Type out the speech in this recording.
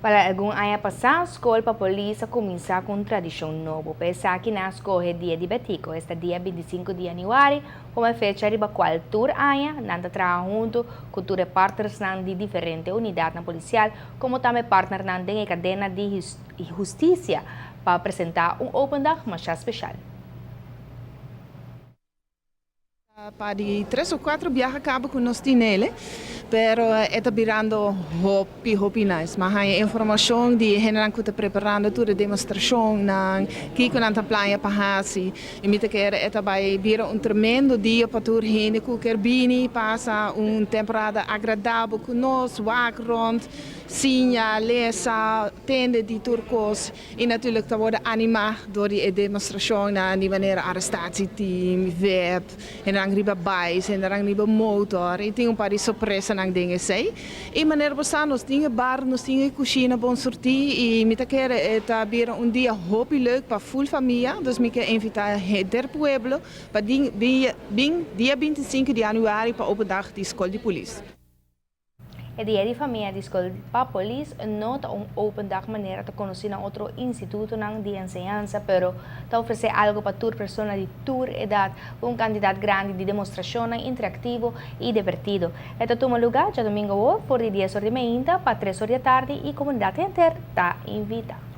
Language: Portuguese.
Para algum ano passado, a escola para a polícia começar com uma tradição nova. Pensar que na escola é dia de Betico, este dia 25 de janeiro, como é fecha riba qual tour aia, nanda trabalha junto com tour partners de diferentes unidades policial, como também partner em cadena de justiça, para apresentar open day mais especial. Para de 3 ou 4 viajes acabo com nós nele, pero está virando hopi nice. Mas a informação de general que está preparando toda a demonstração na que na praia para hasi, e me quer está vai vir tremendo dia para tour gente que quer bini passa temporada agradável com nós, walk rond, sinha, lesa, tende de turcos e natuurlijk te worden animado door die demonstratie na die manier arrestatieteam, web en dan riba bikes en dan riba motor e tem paar surpresa nang dingen sei e maneira bestaan nos dingen bar nos dingen cozinha bom sortir e me quer eta bira dia hopi leuk para full família dus me quer invitar der pueblo para dia 25 de januário para open dag de escola de polícia. O dia de família da escola para a polícia nota open dag maneira de conhecer outro instituto de enseñanza, pero te oferecer algo para toda pessoa de toda idade, candidato grande de demonstração interativo e divertido. Este toma lugar já domingo por 10 horas de manhã para 3 horas da tarde e a comunidade inteira está invitada.